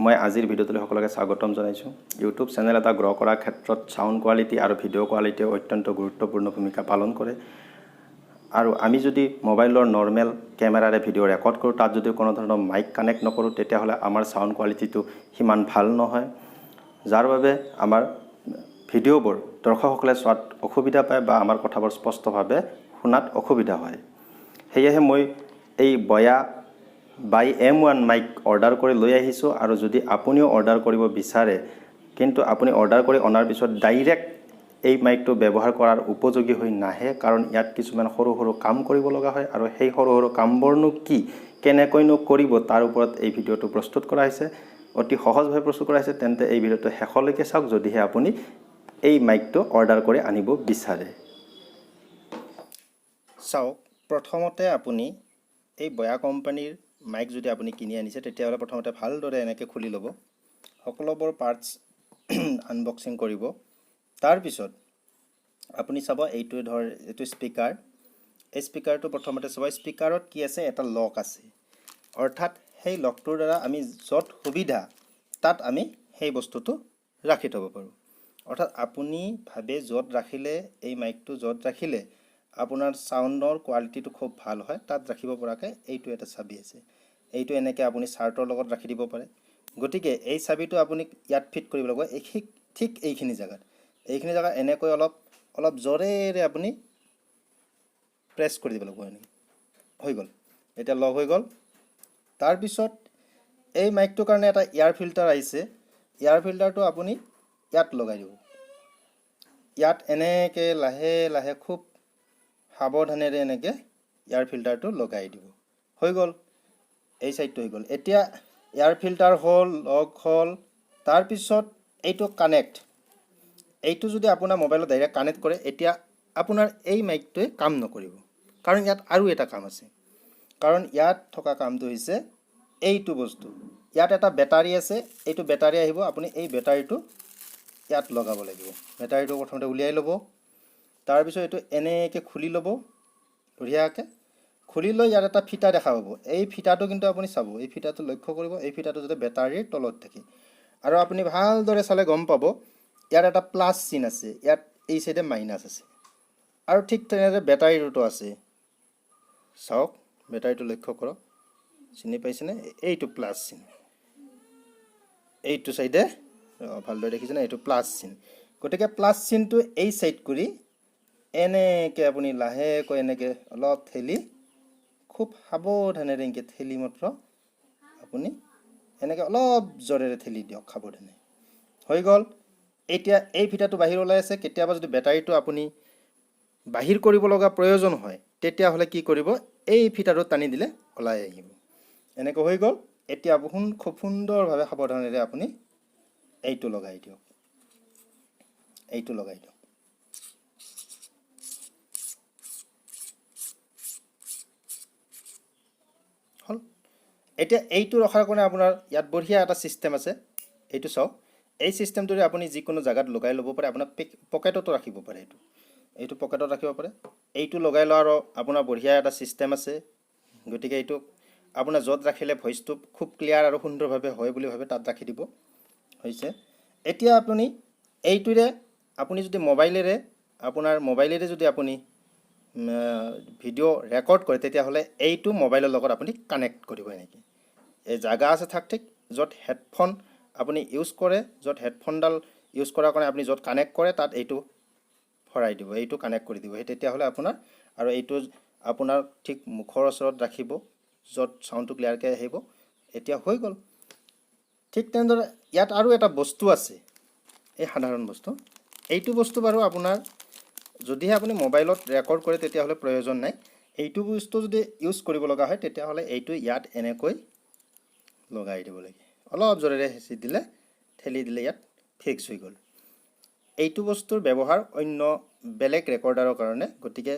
মই আজিৰ ভিডিঅ'টোলৈ সকলোকে স্বাগতম জনাইছোঁ। ইউটিউব চেনেল এটা গ্ৰ' কৰাৰ ক্ষেত্ৰত সাউণ্ড কোৱালিটি আৰু ভিডিঅ' কোৱালিটিয়ে অত্যন্ত গুৰুত্বপূৰ্ণ ভূমিকা পালন কৰে। আৰু আমি যদি মোবাইলৰ নৰ্মেল কেমেৰাৰে ভিডিঅ' ৰেকৰ্ড কৰোঁ, তাত যদি কোনো ধৰণৰ মাইক কানেক্ট নকৰোঁ, তেতিয়াহ'লে আমাৰ সাউণ্ড কোৱালিটিটো সিমান ভাল নহয়, যাৰ বাবে আমাৰ ভিডিঅ'বোৰ দৰ্শকসকলে চোৱাত অসুবিধা পায় বা আমাৰ কথাবোৰ স্পষ্টভাৱে শুনাত অসুবিধা হয়। সেয়েহে মই এই বয়া বাই M1 মাইক অৰ্ডাৰ কৰি লৈ আহিছোঁ। আৰু যদি আপুনিও অৰ্ডাৰ কৰিব বিচাৰে, কিন্তু আপুনি অৰ্ডাৰ কৰি অনাৰ পিছত ডাইৰেক্ট এই মাইকটো ব্যৱহাৰ কৰাৰ উপযোগী হৈ নাহে, কাৰণ ইয়াত কিছুমান সৰু সৰু কাম কৰিব লগা হয়। আৰু সেই সৰু সৰু কামবোৰনো কি, কেনেকৈনো কৰিব, তাৰ ওপৰত এই ভিডিঅ'টো প্ৰস্তুত কৰা হৈছে। অতি সহজভাৱে প্ৰস্তুত কৰা হৈছে। তেন্তে এই ভিডিঅ'টো শেষলৈকে চাওক, যদিহে আপুনি এই মাইকটো অৰ্ডাৰ কৰি আনিব বিচাৰে। চাওক, প্ৰথমতে আপুনি এই বয়া কোম্পানীৰ মাইক যদি আপুনি কিনি আনিছে, তেতিয়াহ'লে প্ৰথমতে ভালদৰে এনেকৈ খুলি ল'ব, সকলোবোৰ পাৰ্টছ আনবক্সিং কৰিব। তাৰপিছত আপুনি চাব, এইটো স্পীকাৰ। এই স্পীকাৰটো প্ৰথমতে চাব, স্পীকাৰত কি আছে, এটা লক আছে। অৰ্থাৎ সেই লকটোৰ দ্বাৰা আমি য'ত সুবিধা তাত আমি সেই বস্তুটো ৰাখি থ'ব পাৰোঁ। অৰ্থাৎ আপুনি ভাবে য'ত ৰাখিলে, এই মাইকটো য'ত ৰাখিলে আপোনাৰ সাউণ্ডৰ কোৱালিটিটো খুব ভাল হয়, তাত ৰাখিব পৰাকৈ এইটো এটা চাবি আছে। এইটো এনেকৈ আপুনি চাৰ্টৰ লগত ৰাখি দিব পাৰে। গতিকে এই চাবিটো আপুনি ইয়াত ফিট কৰিব লাগিব, ঠিক এইখিনি জেগাত এনেকৈ অলপ জোৰেৰে আপুনি প্ৰেছ কৰি দিব লাগিব। এনেকৈ হৈ গ'ল, এতিয়া লক হৈ গ'ল। তাৰপিছত এই মাইকটোৰ কাৰণে এটা এয়াৰ ফিল্টাৰ আহিছে। এয়াৰ ফিল্টাৰটো আপুনি ইয়াত লগাই দিব। ইয়াত এনেকৈ লাহে লাহে খুব সাৱধানেৰে এনেকৈ এয়াৰ ফিল্টাৰটো লগাই দিব। হৈ গ'ল, এই চাইডটো হৈ গ'ল। এতিয়া এয়াৰ ফিল্টাৰ হ'ল, লক হ'ল। তাৰপিছত এইটো কানেক্ট, এইটো যদি আপোনাৰ মোবাইলত ডাইৰেক্ট কানেক্ট কৰে, এতিয়া আপোনাৰ এই মাইকটোৱে কাম নকৰিব, কাৰণ ইয়াত আৰু এটা কাম আছে। কাৰণ ইয়াত থকা কামটো হৈছে এইটো বস্তু। ইয়াত এটা বেটাৰী আছে, এইটো বেটাৰী আহিব। আপুনি এই বেটাৰীটো ইয়াত লগাব লাগিব। বেটাৰীটো প্ৰথমতে উলিয়াই ল'ব। তাৰপিছত এইটো এনেকৈ খুলি ল'ব বঢ়িয়াকৈ। খুলি লৈ ইয়াত এটা ফিটা দেখা পাব। এই ফিটাটো কিন্তু আপুনি চাব, এই ফিটাটো লক্ষ্য কৰিব, এই ফিটাটো যাতে বেটাৰীৰ তলত থাকে। আৰু আপুনি ভালদৰে চালে গম পাব, ইয়াত এটা প্লাছ চিন আছে, ইয়াত এই চাইডে মাইনাছ আছে। আৰু ঠিক তেনেদৰে বেটাৰীটোতো আছে। চাওক, বেটাৰীটো লক্ষ্য কৰক, চিনি পাইছেনে? এইটো প্লাছ চিন, এইটো চাইডে ভালদৰে দেখিছেনে? এইটো প্লাছ চিন। গতিকে প্লাছ চিনটো এই চাইড কৰি এনেকৈ আপুনি লাহেকৈ এনেকৈ অলপ ঠেলি, খুব সাৱধানেৰে এনেকৈ ঠেলি মাত্ৰ আপুনি এনেকৈ অলপ জোৰেৰে ঠেলি দিয়ক, সাৱধানে। হৈ গ'ল। এতিয়া এই ফিটাটো বাহিৰ ওলাই আছে। কেতিয়াবা যদি বেটাৰীটো আপুনি বাহিৰ কৰিব লগা প্ৰয়োজন হয়, তেতিয়াহ'লে কি কৰিব, এই ফিটাটো টানি দিলে ওলাই আহিব। এনেকৈ হৈ গ'ল। এতিয়া খুব সুন্দৰভাৱে সাৱধানেৰে আপুনি এইটো লগাই দিয়ক, এইটো লগাই দিয়ক। হ'ল। এতিয়া এইটো ৰখাৰ কাৰণে আপোনাৰ ইয়াত বঢ়িয়া এটা ছিষ্টেম আছে। এইটো চাওক, এই ছিষ্টেমটোৰে আপুনি যিকোনো জেগাত লগাই ল'ব পাৰে। আপোনাৰ পকেটতো ৰাখিব পাৰে। এইটো পকেটত ৰাখিব পাৰে। এইটো লগাই লোৱাৰ আপোনাৰ বঢ়িয়া এটা ছিষ্টেম আছে। গতিকে এইটো আপোনাৰ য'ত ৰাখিলে ভইচটো খুব ক্লিয়াৰ আৰু সুন্দৰভাৱে হয় বুলি ভাবে, তাত ৰাখি দিব। হৈছে। এতিয়া আপুনি এইটোৰে আপুনি যদি মোবাইলেৰে যদি আপুনি ভিডিঅ' ৰেকৰ্ড কৰে, তেতিয়াহ'লে এইটো মোবাইলৰ লগত আপুনি কানেক্ট কৰিব। এনেকৈ এই জাগা আছে ঠিক, য'ত হেডফোন আপুনি ইউজ কৰে, য'ত হেডফোনডাল ইউজ কৰাৰ কাৰণে আপুনি য'ত কানেক্ট কৰে, তাত এইটো ভৰাই দিব, এইটো কানেক্ট কৰি দিব। তেতিয়াহ'লে আপোনাৰ, আৰু এইটো আপোনাৰ ঠিক মুখৰ ওচৰত ৰাখিব, য'ত চাউণ্ডটো ক্লিয়াৰকৈ আহিব। এতিয়া হৈ গ'ল। ঠিক তেনেদৰে ইয়াত আৰু এটা বস্তু আছে, এই সাধাৰণ বস্তু। এইটো বস্তু বাৰু আপোনাৰ যদিহে আপুনি মোবাইলত ৰেকৰ্ড কৰে, তেতিয়াহ'লে প্ৰয়োজন নাই। এইটো বস্তু যদি ইউজ কৰিব লগা হয়, তেতিয়াহ'লে এইটো ইয়াত এনেকৈ লগাই দিব লাগে। অলপ জোৰেৰে হেঁচি দিলে, ঠেলি দিলে ইয়াত ফিক্স হৈ গ'ল। এইটো বস্তুৰ ব্যৱহাৰ অন্য বেলেগ ৰেকৰ্ডাৰৰ কাৰণে, গতিকে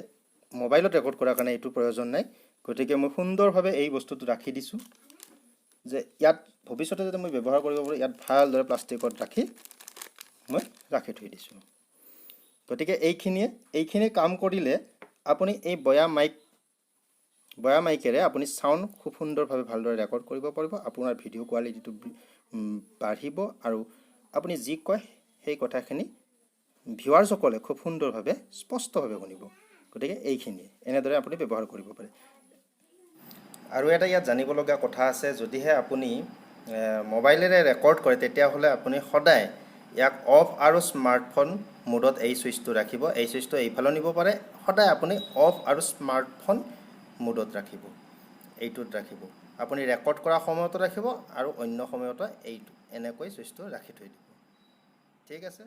মোবাইলত ৰেকৰ্ড কৰাৰ কাৰণে এইটো প্ৰয়োজন নাই। গতিকে মই সুন্দৰভাৱে এই বস্তুটো ৰাখি দিছোঁ, যে ইয়াত ভৱিষ্যতে যাতে মই ব্যৱহাৰ কৰিব পাৰোঁ, ইয়াত ভালদৰে প্লাষ্টিকত মই ৰাখি থৈ দিছোঁ। গতিকে এইখিনি কাম কৰিলে আপুনি এই বয়া মাইকেৰে আপুনি চাউণ্ড খুব সুন্দৰভাৱে ভালদৰে ৰেকৰ্ড কৰিব পাৰিব। আপোনাৰ ভিডিঅ' কোৱালিটিটো বাঢ়িব আৰু আপুনি যি কয় সেই কথাখিনি ভিউৱাৰ্ছসকলে খুব সুন্দৰভাৱে স্পষ্টভাৱে শুনিব। গতিকে এইখিনি এনেদৰে আপুনি ব্যৱহাৰ কৰিব পাৰে। আৰু এটা ইয়াত জানিবলগীয়া কথা আছে, যদিহে আপুনি মোবাইলেৰে ৰেকৰ্ড কৰে তেতিয়াহ'লে আপুনি সদায় ইয়াক অফ আৰু স্মাৰ্টফোন মোডত এই ছুইচটো ৰাখিব। এই ছুইচটো এইফালে নিব পাৰে, সদায় আপুনি অফ আৰু স্মাৰ্টফোন মোডত ৰাখিব, এইটোত ৰাখিব। আপুনি ৰেকৰ্ড কৰা সময়তো ৰাখিব আৰু অন্য সময়তো এইটো এনেকৈ ছুইচটো ৰাখি থৈ দিব। ঠিক আছে।